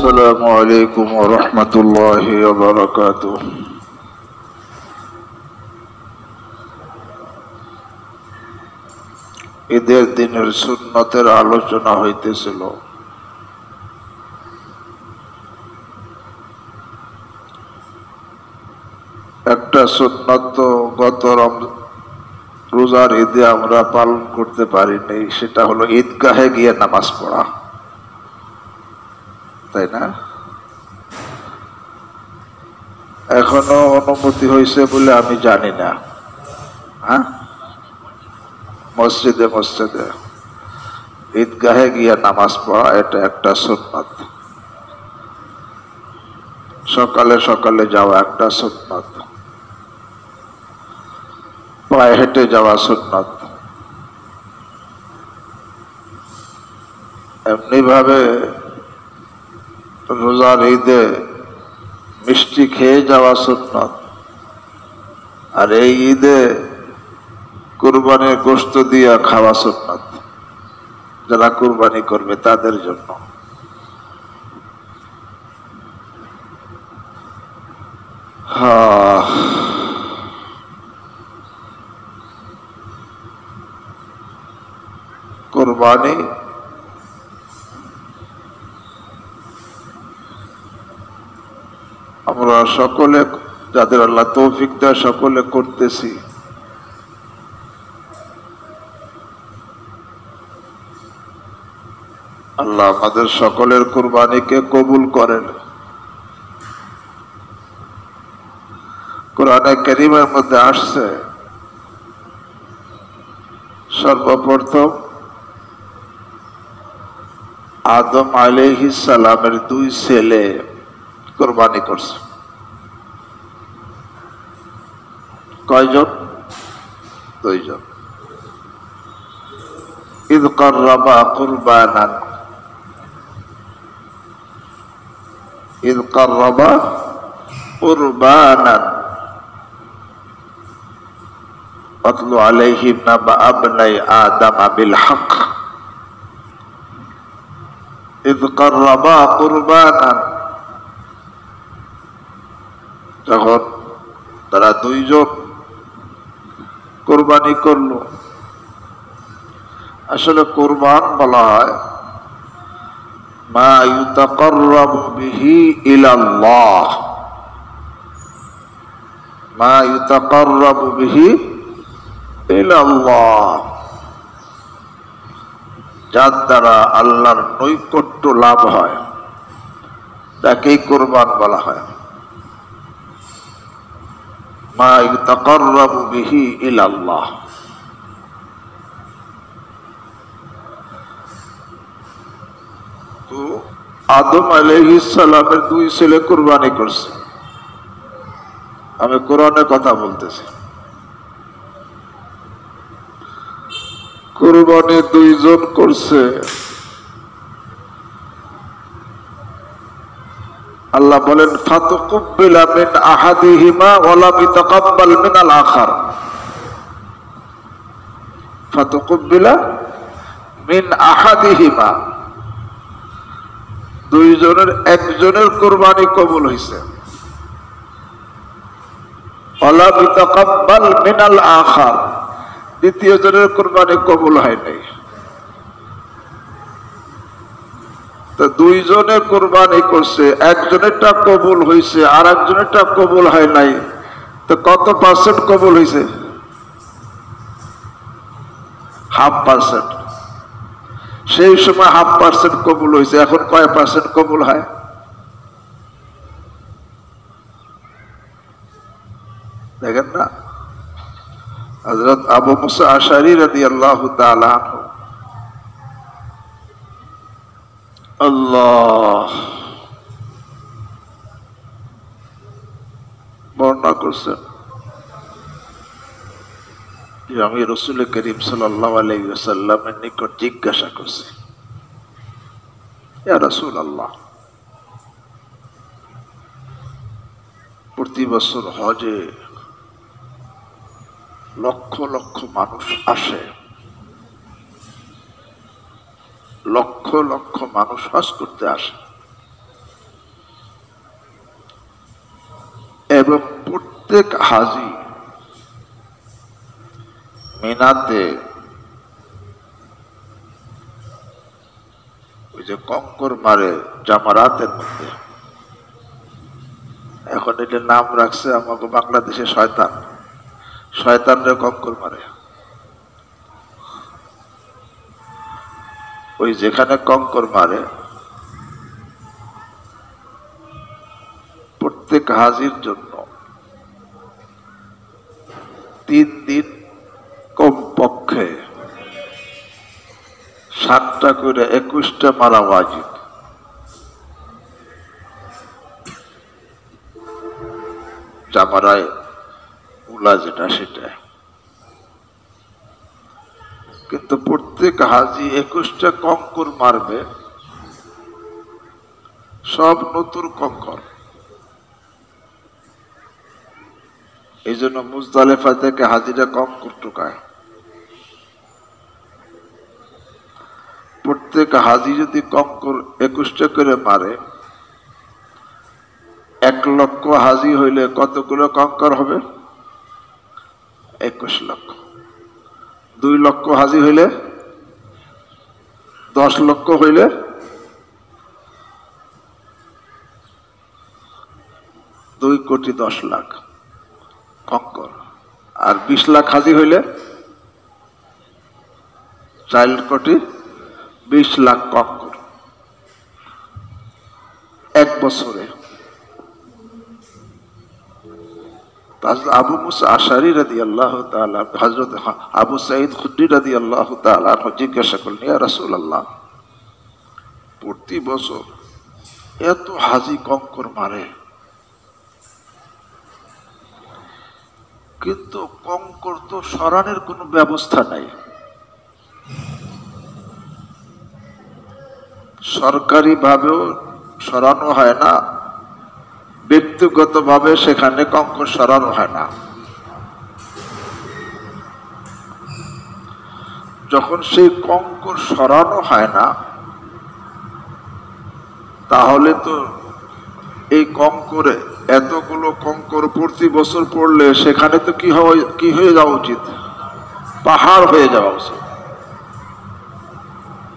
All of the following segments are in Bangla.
السلام عليكم ورحمة الله وبركاته ঈদের দিনের সুন্নতের আলোচনা হইতেছিল। একটা সুন্নত তো গত রোজার ঈদে আমরা পালন করতে পারিনি, সেটা হলো ঈদগাহে গিয়ে নামাজ পড়া, তাই না? এখনো অনুমতি হয়েছে বলে আমি জানি না। হ্যাঁ, মসজিদে মসজিদে ঈদগাহে গিয়ে নামাজ পড়া এটা একটা সুন্নত। সকালে সকালে যাওয়া একটা সুন্নত, পায়ে হেঁটে যাওয়া সুন্নত। এমনি ভাবে রোজার ঈদে মিষ্টি খেয়ে যাওয়া সুন্নত, আর এই ঈদে কুরবানির গোশত দিয়া খাওয়া সুন্নত, যারা কুরবানি করবে তাদের জন্য। কুরবানি আমরা সকলে, যাদের আল্লাহ তৌফিক দেয়, সকলে করতেছি। আল্লাহ আমাদের সকলের কুরবানিকে কবুল করেন। কোরআনে কারীমের মধ্যে আসছে, সর্বপ্রথম আদম আলাইহিস সালামের 2 ছেলে কুরবানি করছে। কয়জন? 2 জন। ইদ কাররাবা কুরবানান, ইদ কাররাবা কুরবানান আতলু আলাইহিম নাবা আবনাই আদম বিল হক। ইদ কাররাবা কুরবানান, যখন তারা 2 জন কুরবানি করলো। আসলে কুরবান বলা হয় মা ইউতাকাররাবু বিহি ইলাল্লাহ, মা ইউতাকাররাবু বিহি ইলাল্লাহ, যার দ্বারা আল্লাহর নৈকট্য লাভ হয় তাকেই কুরবান বলা হয়। মা ইউতাকাররাবু বিহি ইলাল্লাহ। তো আদম আলাইহিস সালামের 2 ছেলে কুরবানি করছে। আমি কোরআনের কথা বলতেছি। কুরবানি 2 জন করছে। আল্লাহ বলেন ফাতুকুব্বিলা মিন আহাদিহিমা ওয়া লাম ইতাকাব্বাল মিনাল আখার। ফাতুকুব্বিলা মিন আহাদিহিমা, 2 জনের একজনের কুরবানি কবুল হয়েছে। ওয়া লাম ইতাকাব্বাল মিনাল আখার, দ্বিতীয় জনের কুরবানি কবুল হয় নাই। তো 2 জনে কুরবানি করছে, একজনেরটা কবুল হয়েছে আর একজনেরটা কবুল হয় নাই। তো কত পার্সেন্ট কবুল হয়েছে? 0.5%। সেই সময় 0.5% কবুল হয়েছে, এখন কয় পার্সেন্ট কবুল হয়? দেখেন না, হযরত আবু মুসা আশআরী রাদিয়াল্লাহু তাআলা আনহু আল্লাহ বর্ণনা করছেন যে আমি রাসূল করিম সাল্লাল্লাহু আলাইহি ওয়াসাল্লামের নিকট জিজ্ঞাসা করছি, ইয়া রাসূলুল্লাহ, প্রতি বছর হজে লক্ষ লক্ষ মানুষ আসে, লক্ষ লক্ষ মানুষ হজ করতে আসে, প্রত্যেক হাজি মিনাতে ওই যে কঙ্কর মারে জামারাতের মধ্যে, এখন এটা নাম রাখছে আমাকে বাংলাদেশে শয়তান, শয়তানরে কঙ্কর মারে। ওই যেখানে কঙ্কর মারে প্রত্যেক হাজির জন্য 3 দিন কমপক্ষে 7টা করে 21টা মারা ওয়াজিব। জামারায় উলা যেটা সেটা, কিন্তু প্রত্যেক হাজি 21টা কঙ্কর মারবে, সব নতুন কঙ্কর। এই জন্য মুজদালিফা থেকে হাজিরা কঙ্কর টোকায়। প্রত্যেক হাজি যদি কঙ্কর 21টা করে মারে, 1 লক্ষ হাজি হইলে কতগুলো কঙ্কর হবে? 21 লক্ষ। 2 লক্ষ হাজি হইলে 10 লক্ষ হইলে 2,10,00,000 কঙ্কর। আর 20 লাখ হাজি হইলে 4,20,00,000 কঙ্কর 1 বছরে। আবু মুসা আশারী রাদিয়াল্লাহু তাআলা, হযরত আবু সাঈদ খুদরী রাদিয়াল্লাহু তাআলা জিজ্ঞাসা করলেন, ইয়া রাসূলুল্লাহ, প্রতি বছর এত হাজি কঙ্কর মারে, কিন্তু কঙ্কর তো সরানোর কোনো ব্যবস্থা নাই, সরকারি ভাবেও সরানো হয় না, ব্যক্তিগতভাবে সেখানে কঙ্কর সরানো হয় না। যখন সেই কঙ্কর সরানো হয় না, তাহলে তো এই কঙ্করে এতগুলো কঙ্কর প্রতি বছর পড়লে সেখানে তো কি হয়ে যাওয়া উচিত? পাহাড় হয়ে যাওয়া উচিত।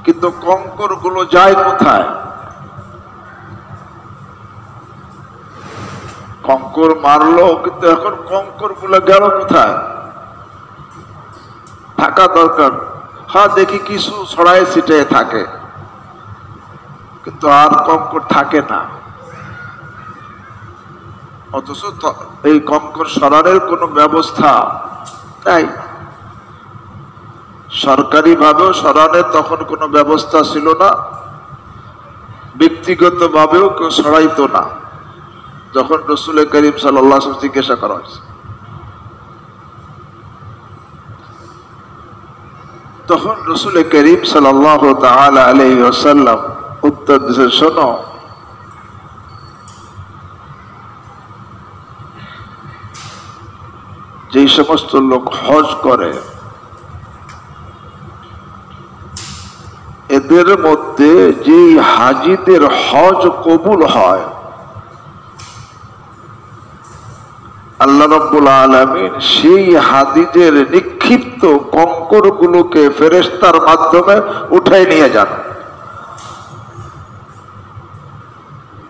কিন্তু কঙ্কর গুলো যায় কোথায়? কঙ্কর মারলো, কিন্তু এখন কঙ্কর গুলো গেল কোথায়? থাকা দরকার। হ্যাঁ, দেখি কিছু ছড়ায় ছিটে থাকে, কিন্তু আর কঙ্কর থাকে না। অথচ এই কঙ্কর সরানোর কোনো ব্যবস্থা নাই। সরকারি ভাবেও সরানোর তখন কোনো ব্যবস্থা ছিল না, ব্যক্তিগত ভাবেও কেউ সরাইতো না। যখন রাসূল করিম সাল্লাল্লাহু আলাইহি ওয়াসাল্লাম জিজ্ঞাসা করা হয়েছে, তখন রাসূল করিম সাল্লাল্লাহু তাআলা আলাইহি ওয়াসাল্লাম উত্তর দিয়েছেন, শোনো, যে সমস্ত লোক হজ করে এদের মধ্যে যে হাজিদের হজ কবুল হয়, আল্লাহ রাব্বুল আলামিন সেই হাজিদের নিক্ষিপ্ত কঙ্কর গুলোকে ফেরেশতার মাধ্যমে উঠাই নিয়ে যান,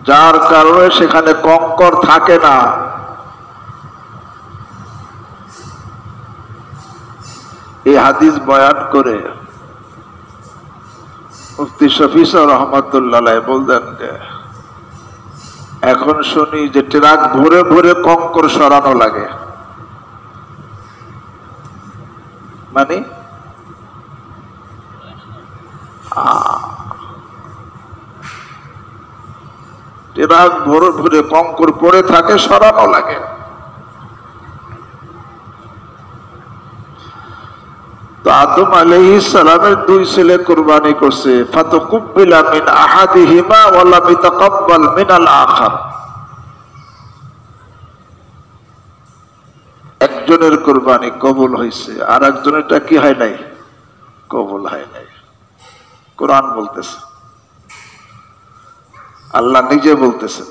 যার কারণে সেখানে কঙ্কর থাকে না। এই হাদিস বয়ান করে মুফতি শফি সাহেব রহমাতুল্লাহ আলাইহি বলতেন যে এখন শুনি যে ট্রাক ভরে ভরে কঙ্কর সরানো লাগে। মানে ট্রাক ভরে ভরে কঙ্কর পড়ে থাকে, সরানো লাগে। তো আদম আলাইহিস সালামের 2 ছেলে কুরবানি করছে, ফাতাকুব্বিলা মিন আহাদিহিমা ওয়া লাম ইয়াতাকাব্বাল মিনাল আখার। একজনের কুরবানি কবুল হয়েছে, আর একজনেরটা কি হয় নাই? কবুল হয় নাই। কোরআন বলতেছে, আল্লাহ নিজে বলতেছেন,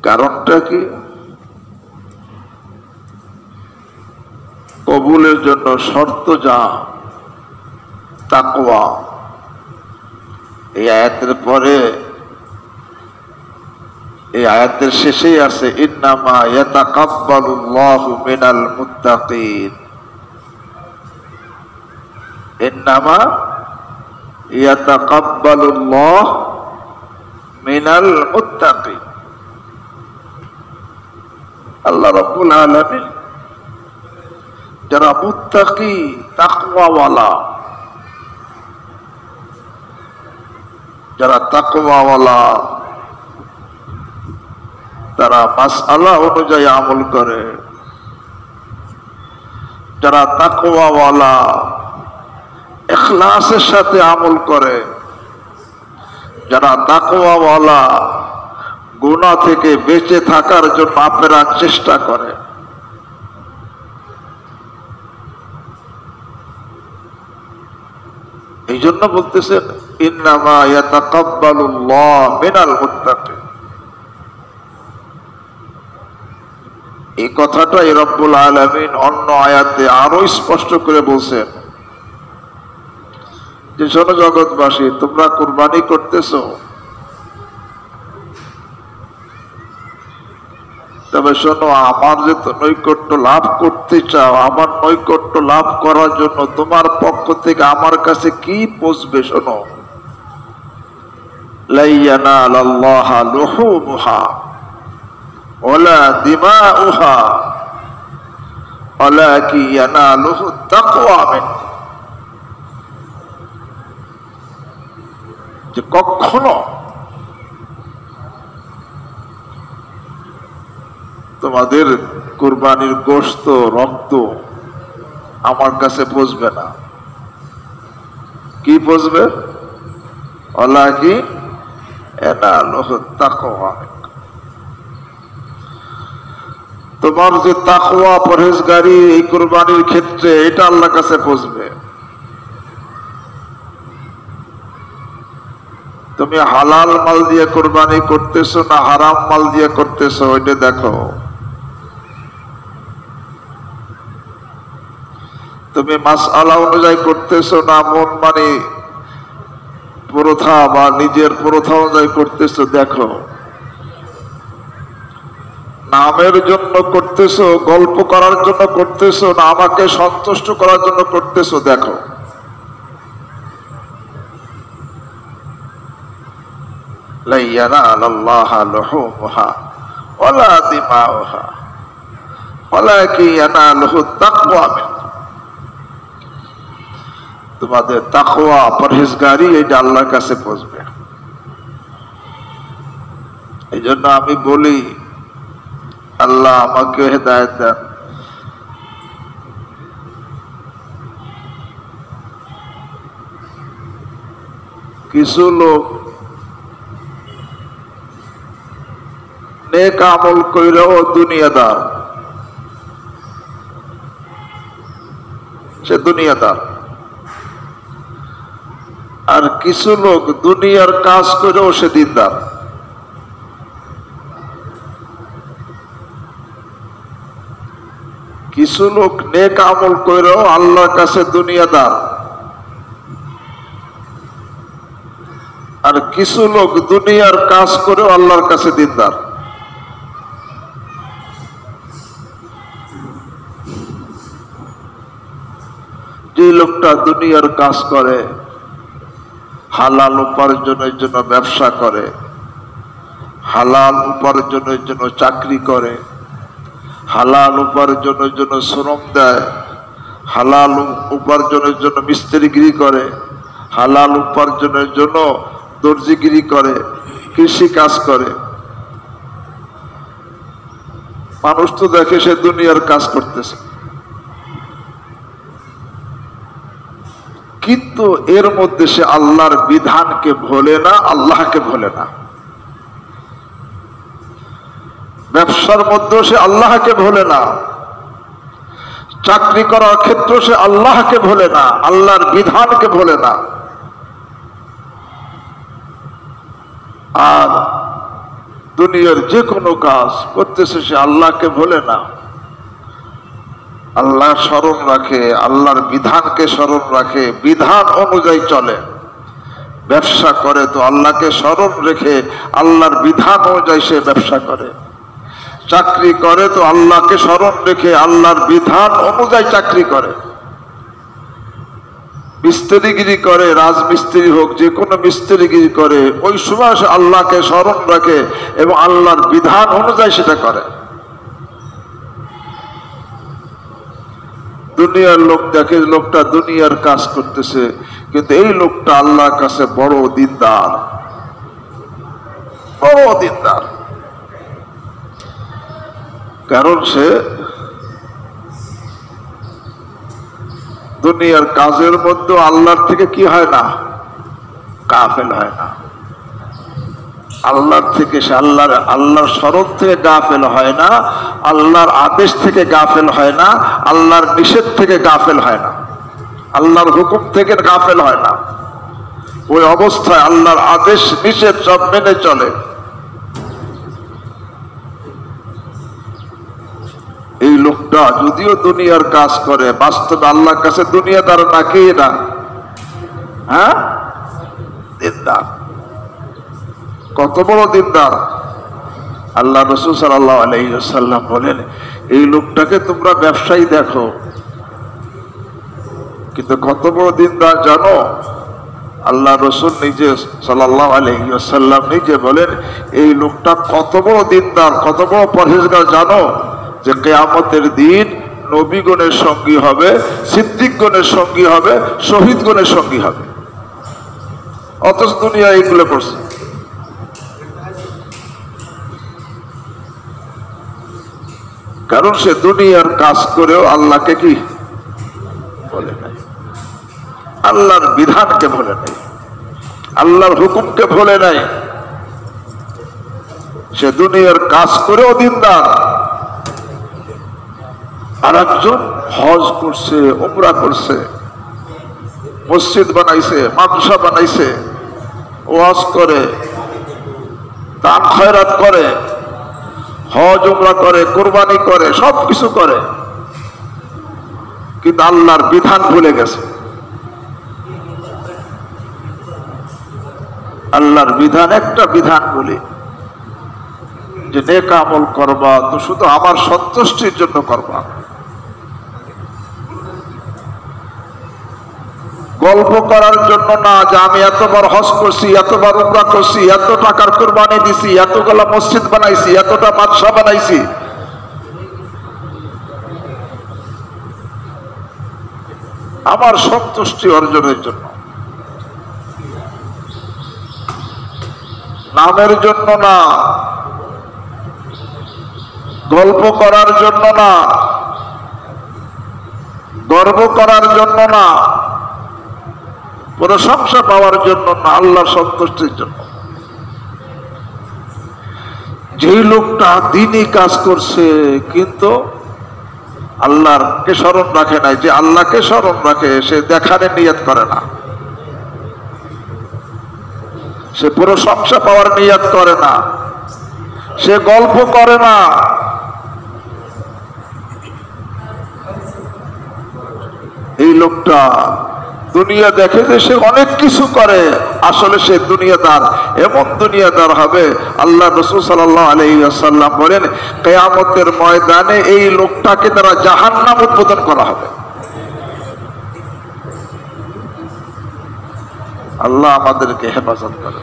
কারণটা কি? কবুলের জন্য শর্ত যা তাকওয়া। এই আয়াতের পরে, এই আয়াতের শেষেই আছে ইন্নামা ইয়াতাকাব্বালুল্লাহু মিনাল মুত্তাকিন। ইন্নামা ইয়াতাকাব্বালুল্লাহু মিনাল মুত্তাকিন। আল্লাহ রাব্বুল আলামিন যারা মুত্তাকি, তাকওয়াওয়ালা, যারা তাকওয়াওয়ালা, তারা মাসআলা অনুযায়ী আমল করে, যারা তাকওয়াওয়ালা ইখলাসের সাথে আমল করে, যারা তাকওয়াওয়ালা গুনাহ থেকে বেঁচে থাকার জন্য আপ্রাণ চেষ্টা করে, এই জন্য বলতেছেন ইন্নামা ইয়াতাকাব্বালুল্লাহু মিনাল মুত্তাকিন। এই কথাটাই রব্বুল আলামিন অন্য আয়াতে আরো স্পষ্ট করে বলছেন যে শোনো জগৎবাসী, তোমরা কুরবানি করতেছো, তবে শোনো, আমার যে নৈকট্য লাভ করতে চাও, আমার নৈকট্য লাভ করার জন্য তোমার পক্ষ থেকে আমার কাছে কি পৌঁছবে শোনো। লা ইয়ানালাল্লাহা লুহুমুহা ওয়ালা দিমাউহা ওয়ালাকিন ইয়ানালুহু তাকওয়া মিনকুম। যে কখনো তোমাদের কুরবানির গোশত, রক্ত আমার কাছে পৌঁছবে না। কি পৌঁছবে? ওয়ালাকিন ইয়ানালুহু তাকওয়া মিনকুম। তোমার যে তাকওয়া, পরহেজগারি এই কুরবানির ক্ষেত্রে, এটা আল্লাহর কাছে পৌঁছবে। তুমি হালাল মাল দিয়ে কুরবানি করতেছো না হারাম মাল দিয়ে করতেছো, ওইটা দেখো। তুমি মাসআলা অনুযায়ী করতেছো না মন মানে প্রথা বা নিজের প্রথা অনুযায়ী করতেছো, দেখো। নামের জন্য করতেছো, গল্প করার জন্য করতেছো না আমাকে সন্তুষ্ট করার জন্য করতেছো, দেখো। লা ইয়ানালাল্লাহা লুহুমুহা ওয়ালা দিমাউহা ওয়ালাকিন ইয়ানালুহু তাকওয়া মিনকুম। তোমাদের তাকওয়া, পরহেজগারি এটা আল্লাহর কাছে পৌঁছবে। এই জন্য আমি বলি, আল্লাহ আমাকে হেদায়েত দেন। কিছু লোক নেক আমল কইরাও দুনিয়াদার, সে দুনিয়াদার। আর কিছু লোক দুনিয়ার কাজ করেও সে দিনদার। কিছু লোক নেক আমল করেও আল্লাহর কাছে দুনিয়াদার, আর কিছু লোক দুনিয়ার কাজ করেও আল্লাহর কাছে দিনদার। যে লোকটা দুনিয়ার কাজ করে, হালাল উপার্জনের জন্য ব্যবসা করে, হালাল উপার্জনের জন্য চাকরি করে, হালাল উপার্জনের জন্য শ্রম দেয়, হালাল উপার্জনের জন্য মিস্ত্রিগিরি করে, হালাল উপার্জনের জন্য দর্জিগিরি করে, কৃষি কাজ করে, মানুষ তো দেখে সে দুনিয়ার কাজ করতেছে, কিন্তু এর মধ্যে সে আল্লাহর বিধানকে ভোলে না, আল্লাহকে ভোলে না। ব্যবসার মধ্যে সে আল্লাহকে ভোলে না, চাকরি করার ক্ষেত্রে সে আল্লাহকে ভোলে না, আল্লাহর বিধানকে ভোলে না। আর দুনিয়ার যে কোনো কাজ করতেছে সে আল্লাহকে ভোলে না, আল্লাহ স্মরণ রাখে, আল্লাহর বিধানকে স্মরণ রাখে, বিধান অনুযায়ী চলে। ব্যবসা করে তো আল্লাহকে স্মরণ রেখে আল্লাহর বিধান অনুযায়ী সে ব্যবসা করে। চাকরি করে তো আল্লাহকে স্মরণ রেখে আল্লাহর বিধান অনুযায়ী চাকরি করে। মিস্ত্রিগিরি করে, রাজমিস্ত্রি হোক, যে কোনো মিস্ত্রিগিরি করে, ওই সময় সে আল্লাহকে স্মরণ রাখে এবং আল্লাহর বিধান অনুযায়ী সেটা করে। দুনিয়ার লোক দেখে লোকটা দুনিয়ার কাজ করতেছে, কিন্তু এই লোকটা আল্লাহর কাছে বড় দিনদার, বড় দিনদার। কারণ সে দুনিয়ার কাজের মধ্যে আল্লাহর থেকে কি হয় না, গাফেল হয় না। আল্লাহর থেকে সে আল্লাহর স্মরণ থেকে গাফেল হয় না, আল্লাহর আদেশ থেকে গাফেল হয় না, আল্লাহর নিষেধ থেকে গাফেল হয় না, আল্লাহর হুকুম থেকে গাফেল হয় না। ওই অবস্থায় আল্লাহর আদেশ নিষেধ সব মেনে চলে। এই লোকটা যদিও দুনিয়ার কাজ করে, বাস্তবে আল্লাহর কাছে দুনিয়াদার নাকি না, হ্যাঁ, দিনদার। কত বড় দিনদার! আল্লাহ রাসূল সাল্লাল্লাহু আলাইহি ওয়াসাল্লাম বলেন, এই লোকটাকে তোমরা ব্যবসায়ী দেখো, কিন্তু কত বড় দিনদার জানো? আল্লাহ রাসূল নিজে সাল্লাল্লাহু আলাইহি ওয়াসাল্লাম নিজে বলেন, এই লোকটা কত বড় দিনদার, কত বড় পরহেজগার জানো? যে কিয়ামতের দিন নবীগণের সঙ্গী হবে, সিদ্দিকগণের সঙ্গী হবে, শহীদগণের সঙ্গী হবে। অথচ দুনিয়া এইগুলো করছে। কারণ সে দুনিয়ার কাজ করেও আল্লাহকে কি বলে নাই, আল্লাহর বিধানকে ভুলে নাই, আল্লাহর হুকুমকে ভুলে নাই। সে দুনিয়ার কাজ করেও দিনদার। আর একজন হজ করছে, উমরা করছে, মসজিদ বানাইছে, মাদ্রাসা বানাইছে, ওয়াজ করে, দান খয়রাত করে, হজ উমরা করে, কুরবানি করে, সবকিছু করে, কিন্তু আল্লাহর বিধান ভুলে গেছে। আল্লাহর বিধান, একটা বিধান বলি যে নেক আমল করবা তো শুধু আমার সন্তুষ্টির জন্য করবা, গল্প করার জন্য না, যে আমি এতবার হজ করছি, এতবার উমরা করছি, এত টাকার কুরবানি দিছি, এতগুলা মসজিদ বানাইছি, এতটা মাদ্রাসা বানাইছি। আমার সন্তুষ্টি অর্জনের জন্য, নামের জন্য না, গল্প করার জন্য না, গর্ব করার জন্য না, প্রশংসা পাওয়ার জন্য না, আল্লাহর সন্তুষ্টির জন্য। যেই লোকটা দিনই কাজ করছে কিন্তু আল্লাহকে স্মরণ রাখে নাই, যে আল্লাহকে স্মরণ রাখে সে দেখানোর নিয়ত করে না, সে প্রশংসা পাওয়ার নিয়ত করে না, সে গল্প করে না, এই লোকটা দুনিয়া দেখে যে সে অনেক কিছু করে, আসলে সে দুনিয়াদার। এমন দুনিয়াদার হবে, আল্লাহ রাসূল সাল্লাল্লাহু আলাইহি ওয়াসাল্লাম বলেন, কিয়ামতের ময়দানে এই লোকটাকে দ্বারা জাহান্নাম উদ্বোধন করা হবে। আল্লাহ আমাদেরকে হেফাজত করে।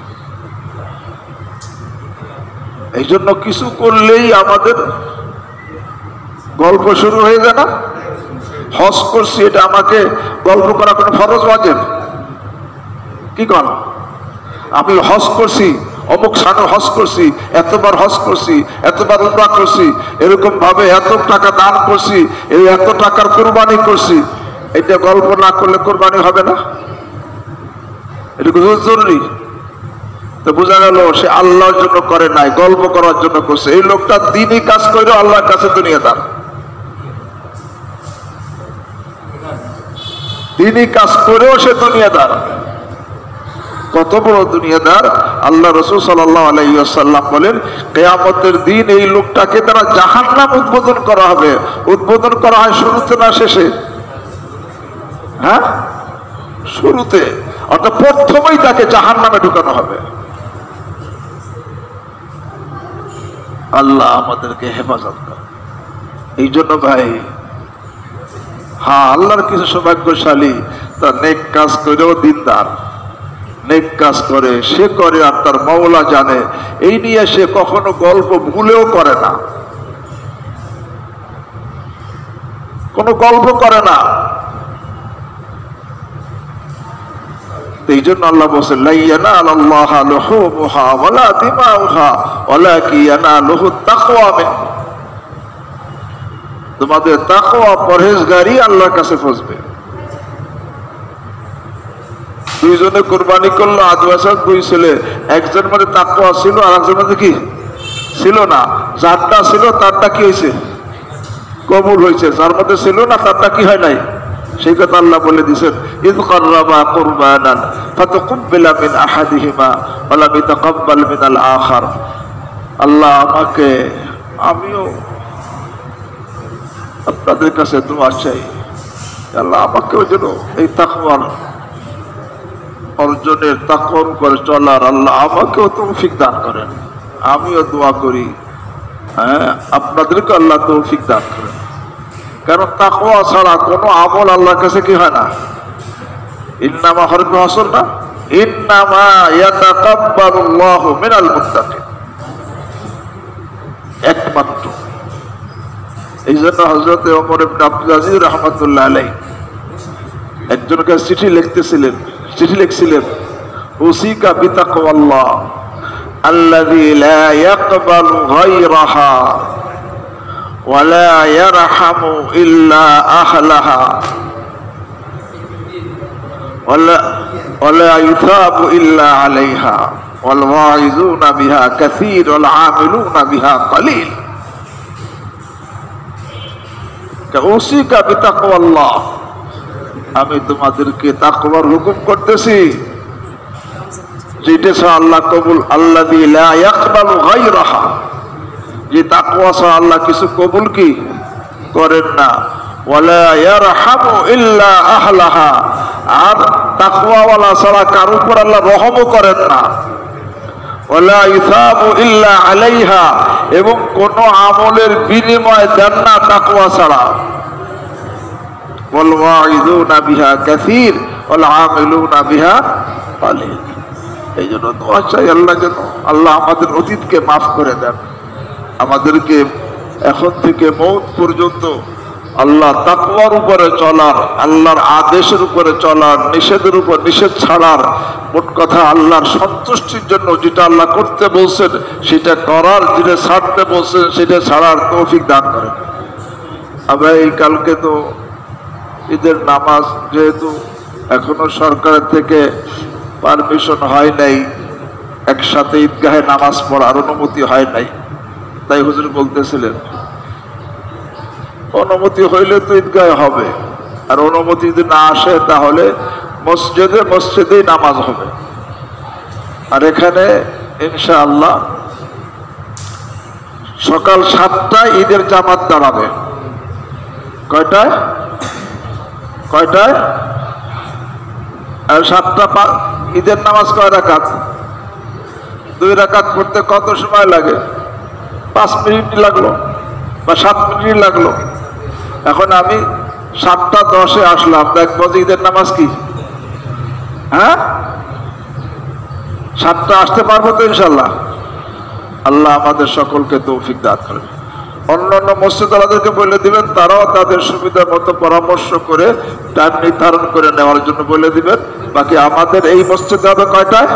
এই জন্য কিছু করলেই আমাদের গল্প শুরু হয়ে যায় না? হজ করছি, এটা আমাকে গল্প করা কোনো ফরজ ওয়াজিব কি কন? আমি হজ করছি, অমুক স্থানে হজ করছি, এতবার হজ করছি, এতবার উমরা করছি, এরকম ভাবে এত টাকা দান করছি, এই এত টাকার কুরবানি করছি, এটা গল্প না করলে কুরবানি হবে না? এটা জরুরি। তো বোঝা গেল সে আল্লাহর জন্য করে নাই, গল্প করার জন্য করছে। এই লোকটা দিনই কাজ করে আল্লাহর কাছে দুনিয়াদার, দিনই কাজ করেও সে দুনিয়াদার। কত বড় দুনিয়াদার। আল্লাহ রাসূল সাল্লাল্লাহু আলাইহি ওয়াসাল্লাম বলেন, কিয়ামতের দিন এই লোকটাকে তারা জাহান্নাম উদ্বোধন করা হবে। উদ্বোধন করা হয় শুরুতে না শেষে? হ্যাঁ, শুরুতে, অর্থাৎ প্রথমেই তাকে জাহান্নামে ঢুকানো হবে। আল্লাহ আমাদেরকে হেফাজত করে। এই জন্য ভাই, হ্যাঁ, আল্লাহর কিছু সৌভাগ্যশালী তার নেক কাজ করেও দিনদার, নেক কাজ করে, সে করে আর তার মাওলা জানে, এই নিয়ে সে কখনো গল্প ভুলেও করে না, কোনো গল্প করে না। এই জন্য আল্লাহ বলছেন, লা ইয়ানালাল্লাহা লুহুমুহা ওয়ালা দিমাউহা ওয়ালাকিন ইয়ানালুহু তাকওয়া মিনকুম। তোমাদের তাকওয়া, পরহেজগারি আল্লাহর কাছে পৌঁছবে। দুইজনে কুরবানি করলো, আদিবাসী দুই ছেলে, একজন মানে তাকওয়া ছিল আর একজন মানে কি ছিল না। যারটা ছিল তারটা কি হয়েছে? কবুল হয়েছে। যার মধ্যে ছিল না তারটা কি হয় নাই? সেই কথা আল্লাহ বলে দিয়েছেন, ইয কাররাবা কুরবানান ফাতাকাব্বালা মিন আহাদিহিমা ওয়া লাম ইয়াতাকাব্বাল মিনাল আখার। আল্লাহ আমাকে, আমিও আপনাদের কাছে দোয়া চাই, আল্লাহ আমাকেও যেন এই তাকওয়ার অর্জনের, তাকওয়ার উপরে চলার আল্লাহ আমাকেও তৌফিক দান করেন। আমিও দোয়া করি, হ্যাঁ, আপনাদেরকে আল্লাহ তৌফিক দান করেন। কারণ তাকওয়া ছাড়া কোনো আমল আল্লাহর কাছে কি হয় না। ইন্নামা হরফে হাসর না, ইন্নামা ইয়াতাকাব্বালুল্লাহু মিনাল মুত্তাকিন, একমাত্র। এই জন্য হযরত ওমর ইবনে আব্দুল আজিজ রাহমাতুল্লাহ আলাইহি একজনকে চিঠি লিখছিলেন, উসিকা বিতাকওয়াল্লাহ আল্লাযী লা ইয়াকবালু গায়রাহা ওয়া লা ইয়ারহামু ইল্লা আহলাহা ওয়া লা ইউসাবু ইল্লা আলাইহা ওয়াল ওয়াইযুনা বিহা কাসীর ওয়াল আমিলুনা বিহা কলিল। উসিকা বিতাকওয়াল্লাহ, আমি তোমাদেরকে তাকওয়ার হুকুম করতেছি, যেটা ছাড়া আল্লাহ কবুল, আল্লাযী লা ইয়াকবালু গায়রাহা, যে তাকওয়া ছাড়া আল্লাহ কিছু কবুল কি করেন না। ওয়ালা ইয়ারহামু ইল্লা আহলাহা, আর তাকওয়াওয়ালা ছাড়া কার উপর আল্লাহ রহমও করেন না। ওয়ালা ইউসাবু ইল্লা আলাইহা, এবং কোন আমলের বিনিময় দেন না তাকওয়া ছাড়া। ওয়াল ওয়াইযুনা বিহা কাসীর ওয়াল আমিলুনা বিহা কলিল। এই জন্য দোয়া চাই আল্লাহ যেন আল্লাহ আমাদের অতীতকে মাফ করে দেন, আমাদেরকে এখন থেকে মওত পর্যন্ত আল্লাহ তাকওয়ার উপরে চলার, আল্লাহর আদেশের উপরে চলার, নিষেধের উপর নিষেধ ছাড়ার, মোট কথা আল্লাহর সন্তুষ্টির জন্য যেটা আল্লাহ করতে বলছেন সেটা করার, যেটা ছাড়তে বলছেন সেটা ছাড়ার তৌফিক দান করেন। আমরা এই কালকে তো ঈদের নামাজ, যেহেতু এখনো সরকারের থেকে পারমিশন হয় নাই, একসাথে ঈদগাহে নামাজ পড়ার অনুমতি হয় নাই, তাই হুজুর বলতেছিলেন অনুমতি হইলে তো ঈদগাহে হবে, আর অনুমতি যদি না আসে তাহলে মসজিদেই নামাজ হবে। আর এখানে ইনশাআল্লাহ সকাল 7টায় ঈদের জামাত দাঁড়াবে। কয়টায়? আর 7টা ঈদের নামাজ কয় রাকাত? 2 রাকাত পড়তে কত সময় লাগে? 5 মিনিট লাগলো বা 7 মিনিট লাগলো। এখন আমি 7টা 10-এ আসলাম, দেখবো যে ঈদের নামাজ কি, হ্যাঁ 7টা আসতে পারবো তো ইনশাল্লাহ। আল্লাহ আমাদের সকলকে তৌফিক দান করেন। অন্যান্য মসজিদওয়ালাদেরকে বলে দিবেন, তারাও তাদের সুবিধা মতো পরামর্শ করে টাইম নির্ধারণ করে নেওয়ার জন্য বলে দিবেন। বাকি আমাদের এই মসজিদে হবে কয়টায়?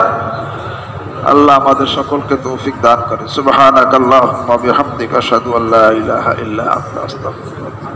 আল্লাহ আমাদের সকলকে তৌফিক দান করে। সুবহানাকাল্লাহুম্মা বিহামদিকা আশহাদু আল্লা ইলাহা ইল্লা আনতা আস্তাগফিরুকা।